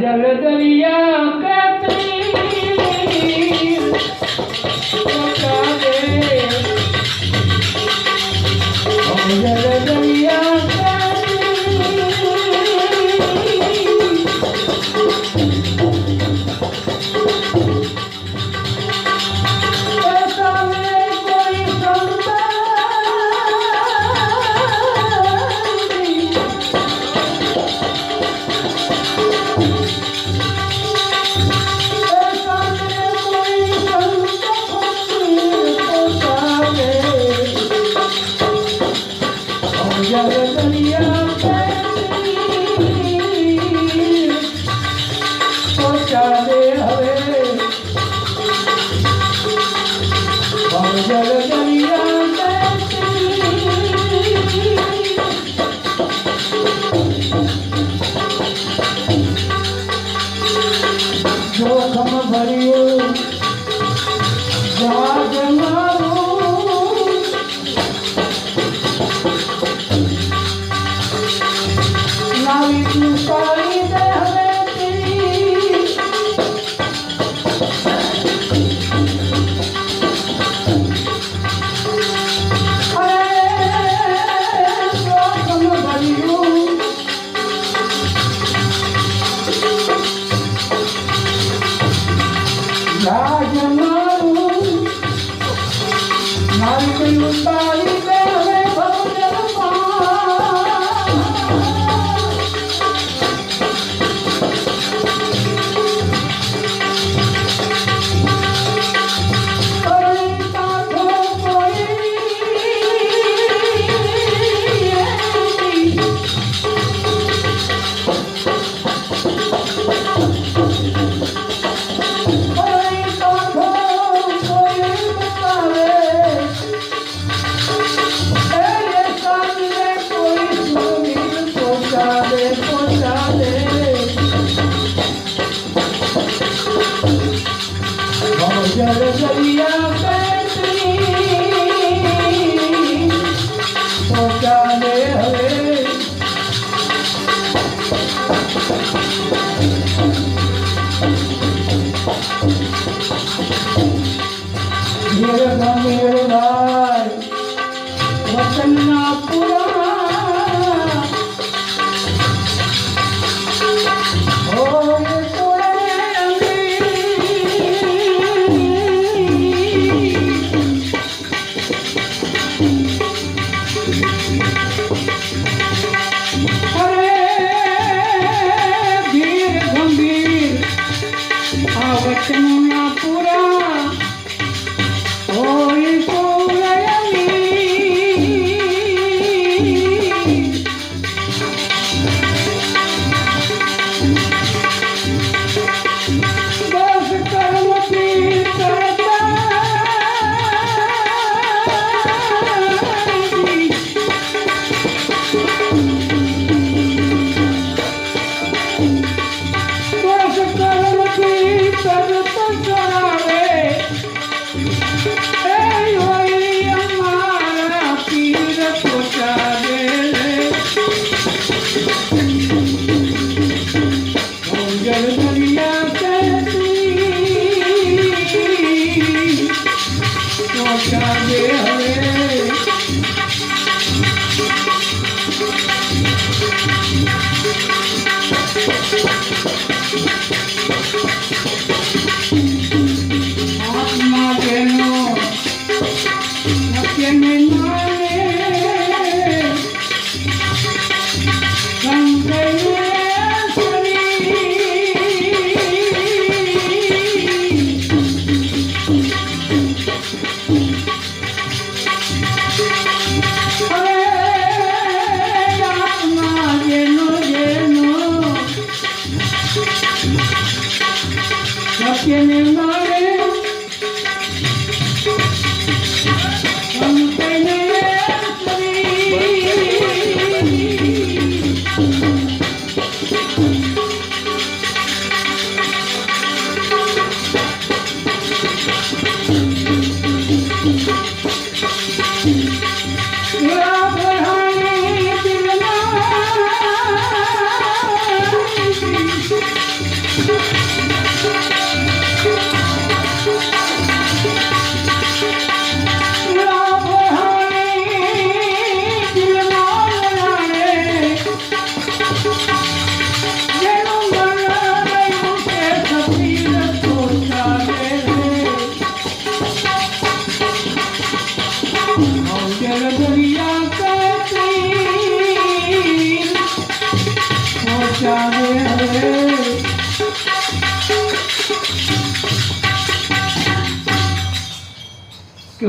जल दरिया का तीर पहुंचा दे जल दरिया का जोखम भरियो जाग मारो नावी तू पाई दे हमें तेरी जोखम भरियो जाग मारो नावी तू पाई दे हमें भवजल जल दरिया पहुंचा दे हवे मेरे मेरे भाई वतन ना पूरा वचना पूरा होई पूरयनी बस कर्म की करता बस कर्म की करता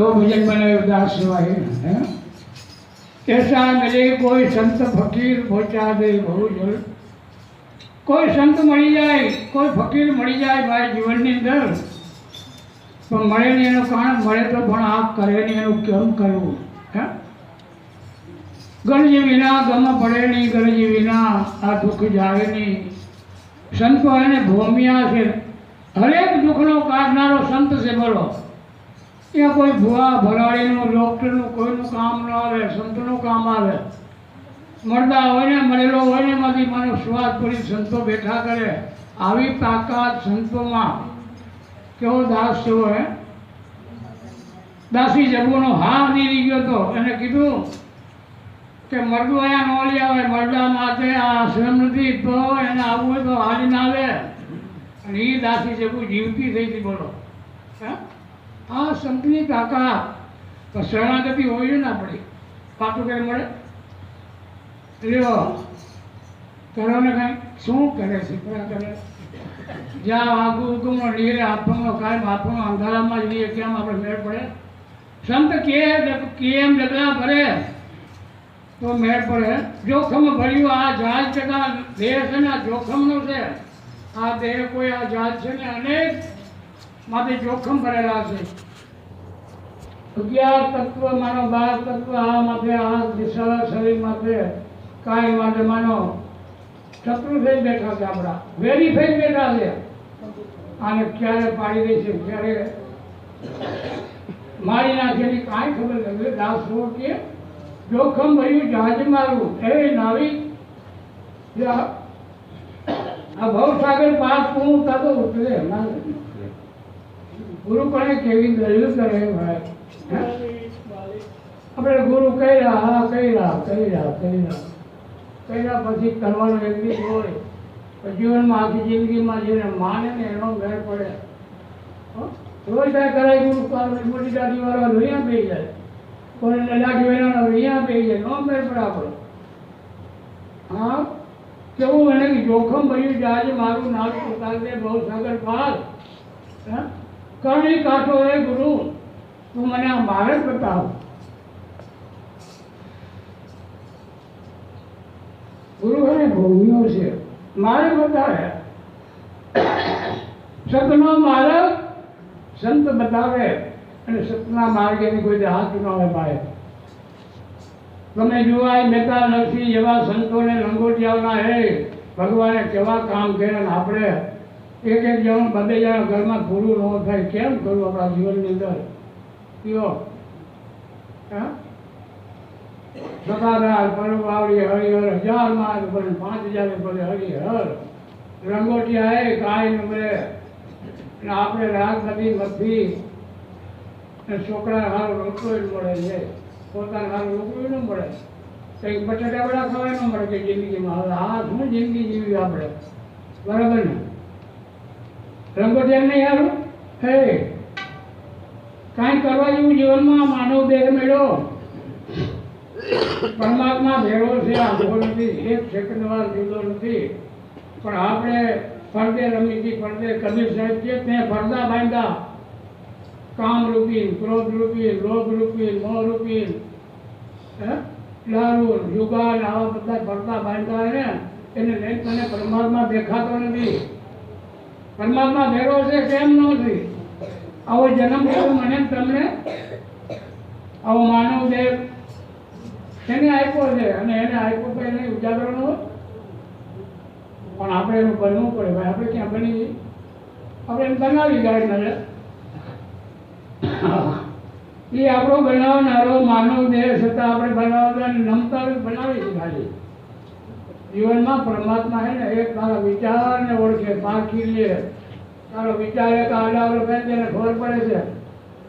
કેવો ભજન બનાવ્યો દાસ સેવાય હે ऐसा मिले कोई संत फकीर पहुंचा दे बहु जल कोई संत मળી જાય કોઈ ફકીર મળી જાય ભાઈ જીવનની અંદર પણ મળે નહીં એનું કારણ મળે તો પણ આ કરે નહીં એનું કેમ કરવું હે ગરજ વિના ગમ પડે નહીં ગરજ વિના આ દુઃખ જાય નહીં સંતો એને ભોમિયા છે હરેક દુઃખનો કાઢનારો સંત છે બોલો ત્યાં કોઈ ભુવા ભરાડીનું ડૉક્ટરનું કોઈનું કામ ન આવે સંતનું કામ આવે મળતા હોય ને મળેલો હોય ને એમાંથી માનો સ્વાદ પડી સંતો બેઠા કરે આવી તાકાત સંતોમાં કેવો દાસ જેવો હે દાસી જબુનો હાર નીકળી ગયો હતો એને કીધું કે મરદું અહીંયા ન લઈ આવે મરદા માટે આ આશ્રમ નથી તો એને આવવું હોય તો હાજ ના આવે અને એ દાસી જબુ જીવતી થઈ હતી બોલો હે આ સંતની તાકાત તો શરણાગતિ હોય ના પડી પાછું કંઈ મળે લ્યો કરો ને કાંઈ શું કરે છે કરે જ્યાં આગુ ઉગમનો નીરે હાથમાં કાંઈ હાથમાં અંધારામાં જ રહીએ કેમ આપણે મેળ પડે સંત કેમ ડગલા ભરે તો મેળ પડે જોખમ ભર્યું આ જહાજ ટકા દેહ છે ને આ જોખમનો છે આ દેહ કોઈ આ જહાજ છે ને અનેક માટે જોખમ ભરેલા છે 11 તત્વ માનો 12 તત્વ આ માટે આ દિશા શરીર માટે કાંઈ માટે માનો શત્રુ થઈ બેઠા છે આપણા વેરી થઈ બેઠા છે આને ક્યારે પાડી દે છે ક્યારે મારી નાખેલી કાંઈ ખબર નથી દાસ કે જોખમ ભર્યું જહાજ મારું એ નાવિક આ ભવસાગર પાસ હું તાતો ઉતરે ગુરુ પણ કેવી દલીલ કરે ભાઈ આપણે ગુરુ કર્યા હા કર્યા પછી કરવાનો એક દિવસ હોય જીવનમાં આખી જિંદગીમાં જેને માને ને એનો મેળ પડે રોજ કાંઈ કરાય ગુરુ મોટી દાદી વાળા લોહિયા પી જાય કોઈને લાઠી વેલાનો લોહિયા પી જાય નો મેળ પડે આપણો હા કેવું એને જોખમ ભર્યું જહાજ મારું નામ ઉતારને બહુ સાગર પાર કરણી કાંઠો હે ગુરુ તું મને આ મારે જ બતાવ ગુરુ એને ભૂમિઓ છે મારે બતાવે સતનો માર્ગ સંત બતાવે અને સતના માર્ગેની કોઈ હાથ ન હોય પાડે તમે જોવાય મહેતા નરસિંહ જેવા સંતોને લંગોટિયાઓના હે ભગવાને કેવા કામ કર્યા ને આપણે એક જણ બધે જણા ઘરમાં પૂરું ન થાય કેમ કરવું આપણા જીવનની અંદર કયો હા સદાદાર પરવાવડી હરિહર 1000 માર્ગ બને 5000 બને હરિહર રંગોટિયા હે કાંઈ ન મળે અને આપણે રાત નથી મથી અને છોકરા હારું રોટલો મળે છે પોતાને હારું રોટલું ન મળે કંઈક બટાટા વડા ખાવાય ન મળે કે જિંદગીમાં હવે આ શું જિંદગી જીવી આપણે બરાબર ને રંગોટિયા નહીં હારું હે કાંઈ કરવા જેવું જીવનમાં માનવ દેહ મેળો પરમાત્મા ભેળો છે આ ભૂલ નથી એક સેકન્ડ વાર જુદો નથી પણ આપણે ફરદે રમી હતી ફરદે કબીર સાહેબ છે ત્યાં ફરદા બાંધ્યા કામ રૂપી ક્રોધ રૂપી લોભ રૂપી મોહ રૂપી દારૂ જુગાર આવા બધા ફરદા બાંધ્યા ને એને લઈને તને પરમાત્મા દેખાતો નથી પરમાત્મા ભેળો છે કેમ નથી આવો જન્મ થયો મને તમને આવો માનવ દેવ એને આપ્યો છે અને એને આપ્યો તો એને ઉજાગરણો પણ આપણે એનું બનવું પડે ભાઈ આપણે ક્યાં બની આપણે એમ બનાવી ગાડી નજર એ આપણો બનાવનારો માનવ દેહ છતાં આપણે બનાવતા નમતા બનાવી છે ખાલી જીવનમાં પરમાત્મા છે ને એક તારા વિચારને ઓળખે પારખી લે તારો વિચાર એક આડાવડો કહે તેને ખબર પડે છે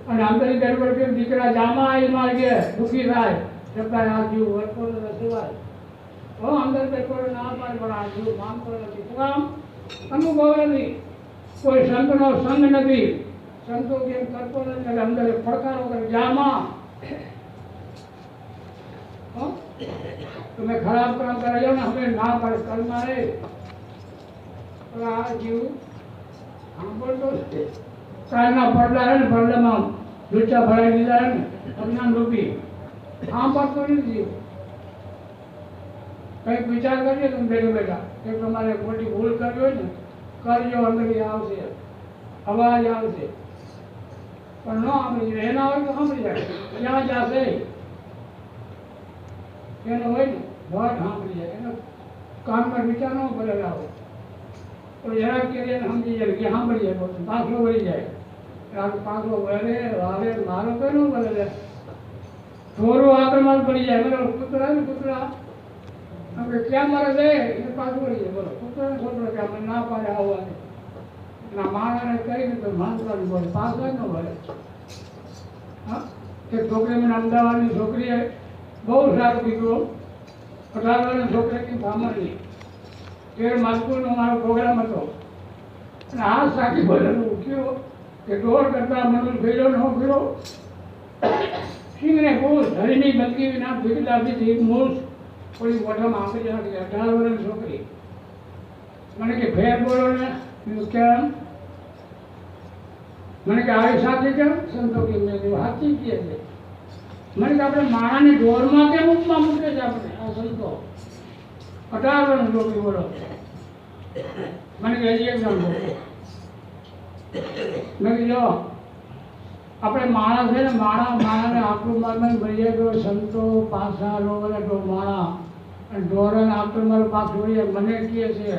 અને આંતરિક ગડબડ કે દીકરા જામા આવી માર્ગે દુઃખી થાય છતાં આ જીવ વર્તો સિવાય અંદર કોઈ ના પાડે પણ આ જીવ માનતો નથી કામ અનુભવ નથી કોઈ સંતનો સંગ નથી સંતો કેમ કરતો નથી અંદર પડકારો કરે જામા તમે ખરાબ કામ કરે જાઓ ને હવે ના પાડે કર્મા રે આ જીવ સાંભળતો કારના પડદા રહે ને પડદામાં લુચ્ચા ભરાઈ દીધા ને અજ્ઞાન રૂપી સાંભળતો નથી. કંઈક વિચાર કરીએ તમે બેઠા બેઠા કે તમારે ખોટી ભૂલ કરવી હોય ને કરજો, અંદરથી આવશે, અવાજ આવશે. પણ ન સાંભળી જાય એના હોય તો સાંભળી જાય, ક્યાં જશે એનો હોય ને વાત સાંભળી જાય, એનો કાનમાં વિચાર ન કરેલા હોય તો જરાક કે સમજી જાય કે સાંભળી જાય, પોતે પાછો વળી જાય. પાછો વળે વાલે મારો તો ન વળે, થોડું આક્રમણ પડી જાય. બરાબર, કૂતરા ને કૂતરા આપણે ક્યાં મારે જાય એ પાછું વળી જાય. બોલો, કૂતરાને ખોટો કે આપણે ના પાડે આવવાની, એના માણસને કહીને તો માનવાનું બોલે, પાછો ન વળે. હા, એક છોકરી મને અમદાવાદની છોકરીએ બહુ સારું કીધું. 18 વર્ષની છોકરી બ્રાહ્મણની 13 માલપુરનો મારો પ્રોગ્રામ હતો અને આ સાચી બોલેલું ઉઠ્યો કે દોડ કરતા મનુષ્ય ભેડો ન ભેડો સિંહને પૂછ હરીની બંદગી વિના ભીડ લાગી હતી મૂછ કોઈ મોઢામાં આપી નાખી. 18 વર્ષની છોકરી મને કે ફેર બોલો ને કેમ, મને કે આવી સાચી કેમ સંતો કે મેં સાચી કહે છે. મને કે આપણે માણાને ઢોરમાં કેમ ઉપમાં મૂકે છે આપણે આ સંતો. 18 વર્ષની છોકરી બોલો. મને કે હજી એકદમ બોલો. મેં કીધું આપણે માણસ છે ને માણાને આટલું મારમાં મળી જાય તો સંતો પાછા લોકોને તો માણા અને ઢોરાને આટલું મારું પાછું વળી જાય. મને કહે છે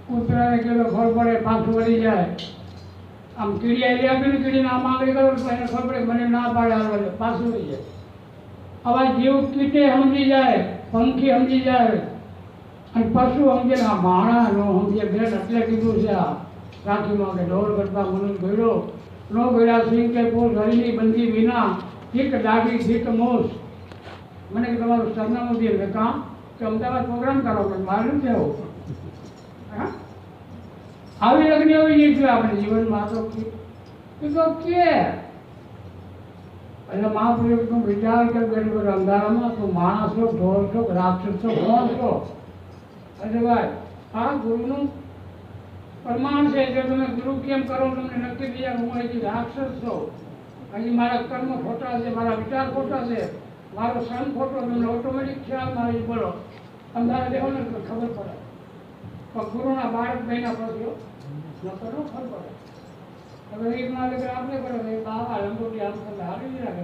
કૂતરાને કેલો ખબર પડે પાછું વળી જાય. આમ કીડી આવી આપી ને કીડીને આમ આંગળી કરો તો એને ખબર પડે, મને ના પાડે હાલવા પાછું વળી જાય. આવા જીવ કીટે સમજી જાય, પંખી સમજી જાય અને પશુ સમજે ને આ માણા નો સમજે. બેન એટલે કીધું છે આ રાખીમાં કે ઢોર કરતા મનુષ્ય ભેડો નો ભેડા સિંહ કે પોષ હરીની બંદી વિના ઠીક દાઢી ઠીક મોસ. મને કે તમારું સરનામું દે મેં કામ કે અમદાવાદ પ્રોગ્રામ કરો કે મારે નથી આવું. હા, આવી લગ્ન આવી જઈશું આપણે જીવનમાં તો કીધું કે એટલે મહાપુરુષનો વિચાર કે ગરીબ અંધારામાં તો માણસ છો, ઢોર છો, રાક્ષસ છો, કોણ છો. અરે ભાઈ આ ગુરુનું પ્રમાણ છે. જો તમે ગુરુ કેમ કરો તમને નક્કી થઈ જાય હું હજી રાક્ષસ છું, હજી મારા કર્મ ખોટા છે, મારા વિચાર ખોટા છે, મારો શ્રમ ખોટો, તમને ઓટોમેટિક ખ્યાલમાં આવી બોલો અંધારા દેવો ને તો ખબર પડે. પણ ગુરુના બાળક મહિના પછી ન કરો ખબર પડે. હવે એક ના લેकर આપણે કરો ભાઈ બાવા લંગોટી આમ કરે હારી જ રાખે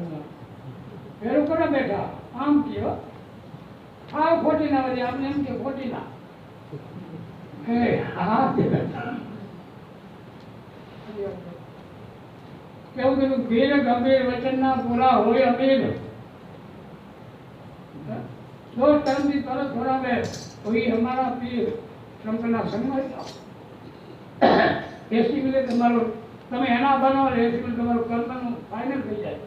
ફેરું કરે બેઠા આમ કયો આ ખોટી ના વધી આપણે એમ કે ખોટી ના હે હા કેવું કીધું વીર ગંભીર વચનના પૂરા હોય અમીર દો કર્મથી તરત છોડાવે કોઈ અમારા પીર સંતના સંગમાં જાઓ. 80 મિનિટ તમારું તમે એના બનાવો 80 મિનિટ તમારું કર્મનું ફાઇનલ થઈ જાય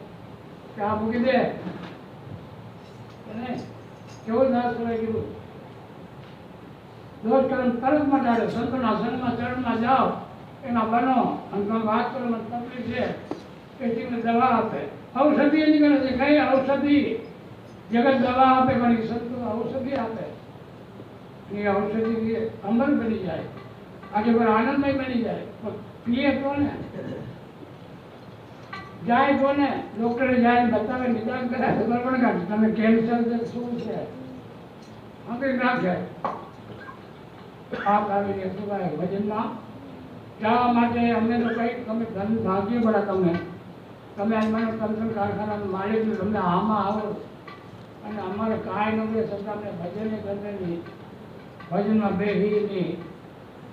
કે આ મૂકી દે કેવું નાશ કરાય કીધું. દોષ કર્મ તરત મટાડે. સંતોના સંગમાં ચરણમાં જાઓ એના બનો અને તમે વાત કરો મને તકલીફ છે એથી દવા આપે. ઔષધિ એની કરે છે કઈ ઔષધિ જગત દવા આપે પણ સંતો ઔષધિ આપે. એ ઔષધિ અમર બની જાય, આજે પર આનંદમય બની જાય. પીએ કોને જાય કોને ડોક્ટરે જાય બતાવે નિદાન કરે ખબર પડે કે તમે કેન્સર શું છે આંકડી નાખે. આપ આવીને શું કહે ભજનમાં જવા માટે અમને તો કંઈ તમે ધન ભાગ્ય પડે. તમે આજ મને કંચન કારખાનાના માલિક તમને આમાં આવો અને અમારે કાંઈ ન મળે છતાં અમને ભજને ગમે નહીં, ભજનમાં બેસી નહીં,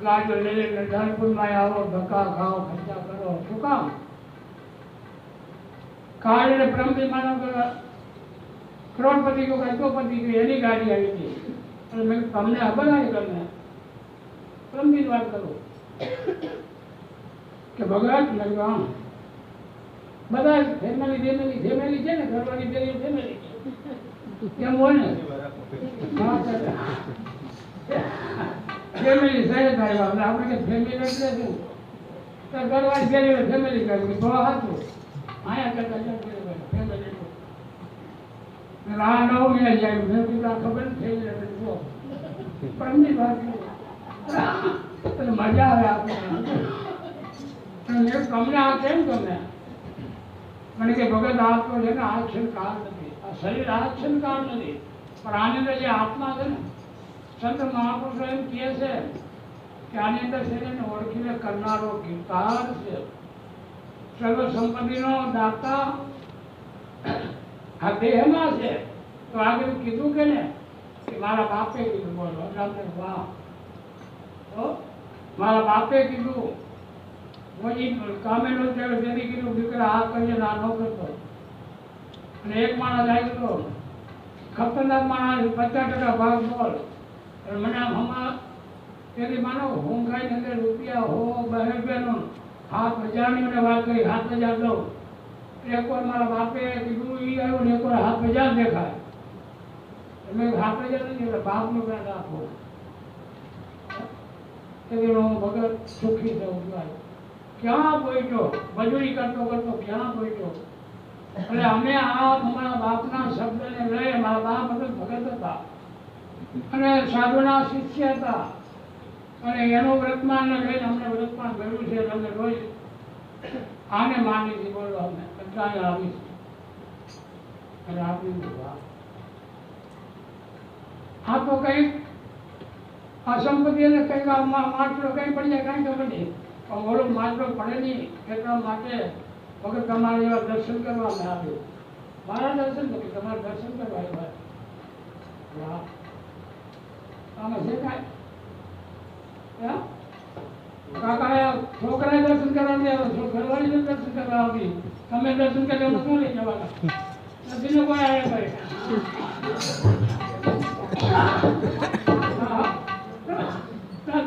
ગાડીઓ લઈને ધનપુરમાં આવો, ધક્કા ખાઓ, ખર્ચા કરો. શું કામ? કાળને પ્રમદી માનો કે કરોડપતિ કે અજોપતિ કે એની ગાડી આવી હતી અને મેં તમને ખબર આવી તમને પ્રમદી વાત કરું કે ભગવાન લગવા બધા ફેમિલી છે ને ઘરવાળી પેલી ફેમિલી કેમ હોય ને ફેમિલી સાહેબ આવ્યા આપણે કે ફેમિલી એટલે શું તો ઘરવાળી પેલી ફેમિલી કરી તો હતું આયા કરતા ફેમિલી આ 9 મહિના જાય મેં કીધું ખબર થઈ જાય જો પ્રમદી વાત મજા આવે આપણે તમને આ કેમ ગમે મને કે ભગત આ તો છે ને આ ક્ષણકાળ નથી, આ શરીર આ ક્ષણકાળ નથી, પણ આની અંદર જે આત્મા છે ને, સંત મહાપુરુષો એમ કહે છે કે આની અંદર છે ને ઓળખીને કરનારો ગીતાર છે, સર્વ સંપત્તિનો દાતા આ દેહમાં છે. તો આગળ કીધું કે ને કે મારા બાપે કીધું, બોલો વાહ, તો મારા બાપે કીધું, કામેલો તેથી કીધું દીકરા આ કરીએ ને આ ન કરતો. અને એક માણસ આવ્યો હતો ખતરનાક માણસ, 50% ભાગ બોલ, મને આમ હમણાં તેથી માનો હોંઘાઈ અંદર રૂપિયા હો 2 રૂપિયાનો 7,000ની મને વાત કરી, 7,000 દઉં. એકવાર મારા બાપે કીધું એ આવ્યો ને એકવાર 7,000 દેખાય. મેં 7,000 નથી, એટલે બાપનું વ્યાજ આપો. તેથી હું ભગત સુખી થયું. ક્યાં પહોંચ્યો, મજૂરી કરતો કરતો ક્યાં પહોંચ્યો. એટલે અમે આ મારા બાપના શબ્દને લઈ, મારા બાપ ભગત હતા અને સાધુના શિષ્ય હતા, અને એનું વ્રતમાનને લઈને અમને વ્રતમાન કર્યું છે. અમે રોજ આને માની હતી, બોલો અમે કંટાળે આવી અને આપી આ તો કંઈક આ સંપત્તિ અને કંઈક માટલો કંઈ પડી જાય કાંઈ ખબર નહીં, પણ ઓલો માટલો પડે નહીં એટલા માટે વગર તમારે એવા દર્શન કરવા અમે આવ્યો. મારા દર્શન નથી, તમારે દર્શન કરવા આવ્યા. આમાં છે કાંઈ કાકા છોકરાએ દર્શન કરવા આવ્યા, ઘરવાળીને દર્શન કરવા આવી, તમે દર્શન કરવા શું લઈ જવાના નથી? ને કોઈ આવ્યા કરે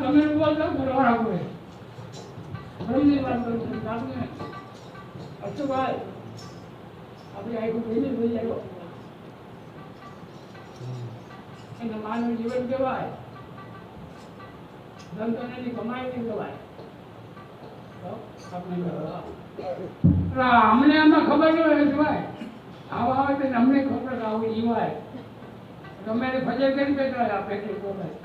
તમે બોલતો ઘરવાળા કોઈ સમજી વાત કરું છું. આપણે અશુભાઈ આપણે આખું ભેજી થઈ જાય એને માનવ જીવન કહેવાય, ધનની કમાઈ નહીં કહેવાય. અમને આમાં ખબર ન હોય ભાઈ, આવા આવે તો અમને ખબર આવું જીવાય, તમે ફજર કરી બેઠા આ પેટ્રોલ બોલાય.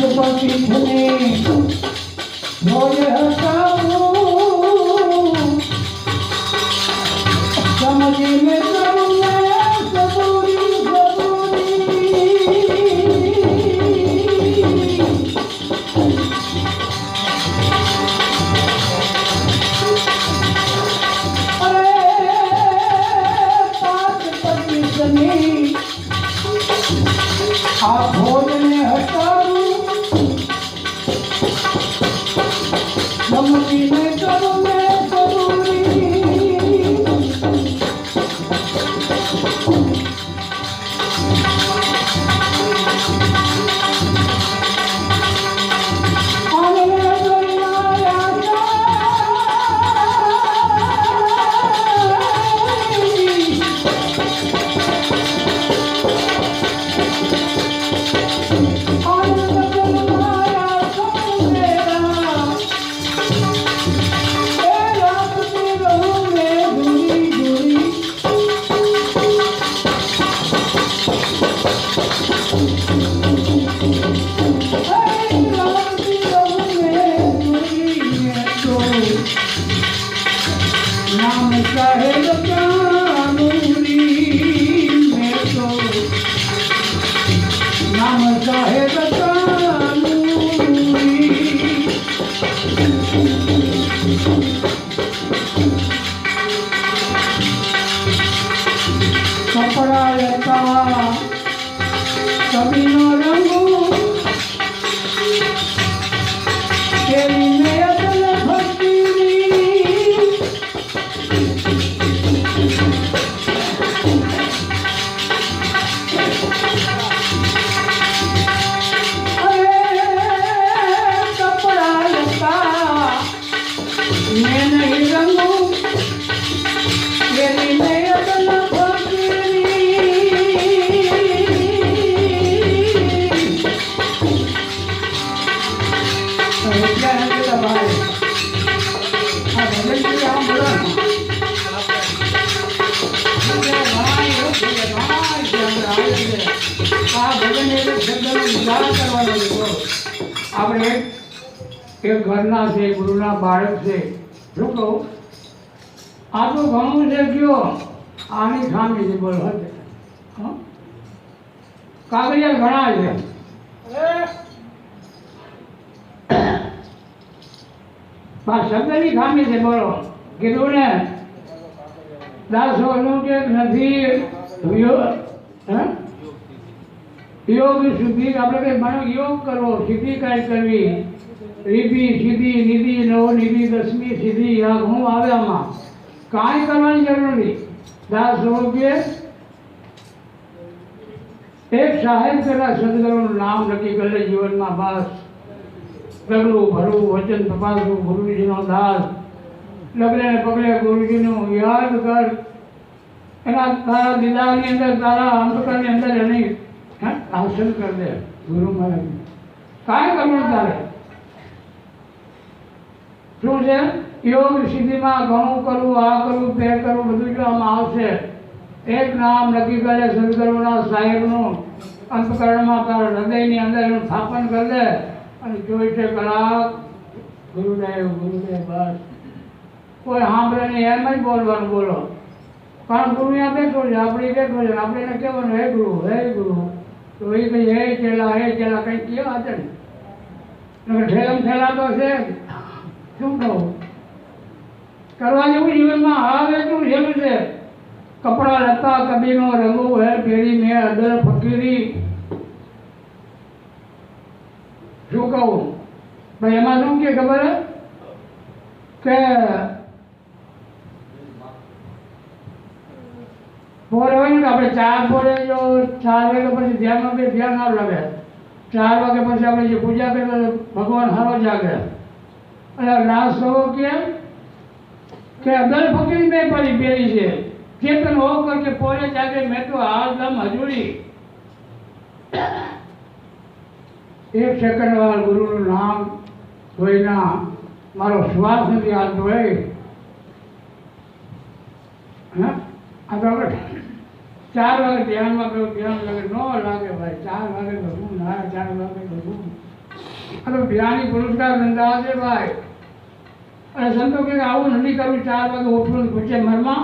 पीछने भोज हटाऊं समझ में करूं मैं सबूरी अरे पाँच पीछने आप भोजन हटाऊं समझी में करूं मैं सबूरी नाम साहेब कानूनी में तो नाम साहेब कानूनी कपड़ा लता कभी न रंगू तेरी में अदल भक्ति मैं नहीं रंगू तेरी में अदल भक्ति क्या है तेरा भाई हाँ भजन के हम बोला भाई हो गया भाई हमरा आए આ ભજન એક શબ્દનો વિચાર કરવાનો છે આપણે એક ઘરના છે ગુરુના બાળક છે શું કહું આ તો ઘણું છે કયો આની ખામી છે બોલો હશે કાગળિયા ઘણા છે શબ્દની ખામી છે બોલો કીધું ને દાસોનું કે નથી योग शुद्धि આપણે કઈ માનો યોગ કરવો સિદ્ધિ કાંઈ કરવી રીતિ સિદ્ધિ નિધિ નવનિધિ દસમી સિદ્ધિ આ હું આવે આમાં કાંઈ કરવાની જરૂર નથી દાસ કે એક સાહેબ પેલા સદગુરુનું નામ નક્કી કરે જીવનમાં બસ પગલું ભરવું વચન તપાસવું ગુરુજીનો દાસ લગ્ને પગલે ગુરુજીનું યાદ કર એના તારા દિલાની અંદર તારા અંતકરની અંદર એની હાસિલ कर दे गुरु महाराज काय करना तारे શું છે યોગ સિદ્ધિમાં ઘણું કરવું આ કરવું તે કરવું બધું જો આમાં આવશે એક નામ નક્કી કરે સદગુરુના સાહેબનું અંતકરણમાં તારા હૃદયની અંદર એનું સ્થાપન કરી દે અને 24 કલાક ગુરુદેવ બસ કોઈ સાંભળે નહીં એમ જ બોલવાનું બોલો કારણ ગુરુ ત્યાં બેઠો છે આપણે બેઠો છે આપણે એને કહેવાનું હે ગુરુ તો એ કંઈ હે ચેલા કંઈ કેવા હતા ને ઠેલા તો છે શું કહું કરવા જેવું જીવનમાં હવે એટલું જેવું છે કપડા લતા કબીનો રંગો હે પેરી મેં અદર ફકીરી શું કહું ભાઈ એમાં શું કે ખબર કે પોરે હોય ને આપણે 4 પોરે જો 4 વાગે પછી ધ્યાનમાં બે ધ્યાન ના લાગે 4 વાગે પછી આપણે જે પૂજા કરીએ ભગવાન હારો જાગે એટલે લાસ્ટ સવો કે અદર ફકીરી મેં પડી પેરી છે ચેતન હોकर के પોરે જાગે મેં તો આદમ હજુરી એક સેકન્ડ વાર ગુરુનું નામ જોઈના મારો શ્વાસ નથી આવતો હોય હા આ તો આપણે 4 વાગે ધ્યાનમાં ગયો ધ્યાન લાગે ન લાગે ભાઈ 4 વાગે બધું ના 4 વાગે બધું આ તો જ્ઞાની પુરસ્કાર નંદાવા છે ભાઈ. અને સંતો કે આવું નથી કરવું, 4 વાગે ઉઠવું પૂછે મરમાં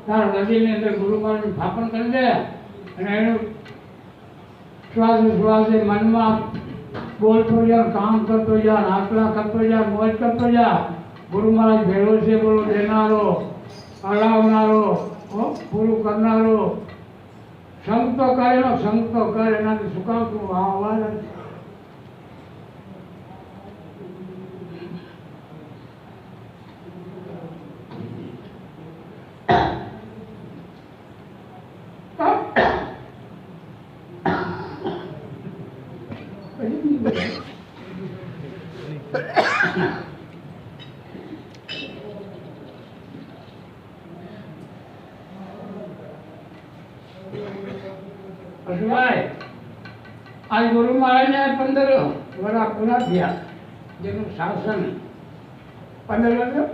તારા નદીની અંદર ગુરુ મહારાજનું સ્થાપન કરી દે અને એનું શ્વાસે મનમાં બોલતો જા, કામ કરતો જા, નાચલા કરતો જા, મોજ કરતો જા. ગુરુ મહારાજ ભેળો છે બોલો દેનારો, હલાવનારો, પૂરું કરનારો. સંગ તો કરેલો, સંગ તો કરે, એનાથી શું કામ તું અવાજ આજ ગુરુ મહારાજને 15 વર્ષ પૂરા થયા, જેનું શાસન 15 વર્ષ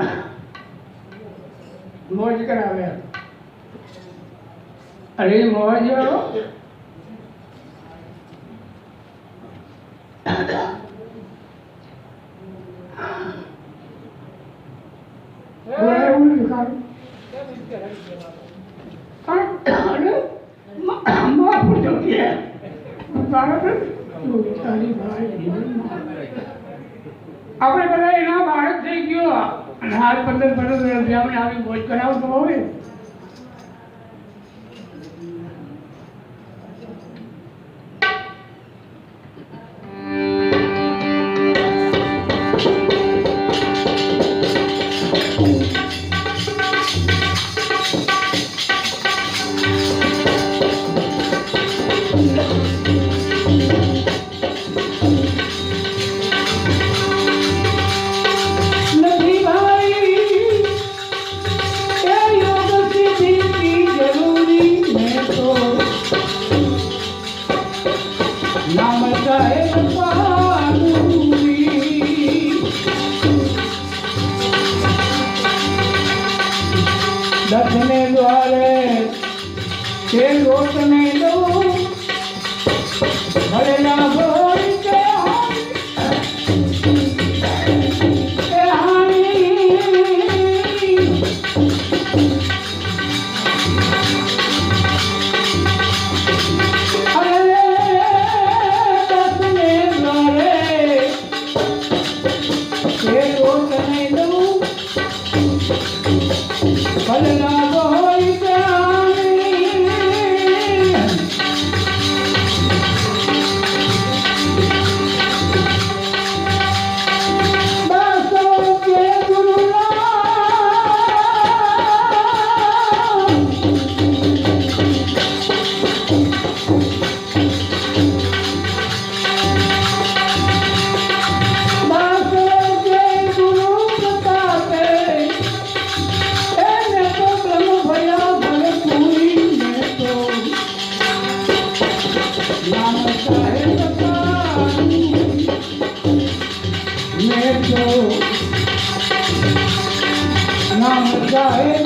મોજ કરાવે. અરે મોજ આપણે બધા એના બાળક થઈ ગયો અને હાલ 15 વર્ષથી આપણે આવી મોજ કરાવતો હોય. दक्षिणे द्वारे के लोटने दो भले ना बोल के नाम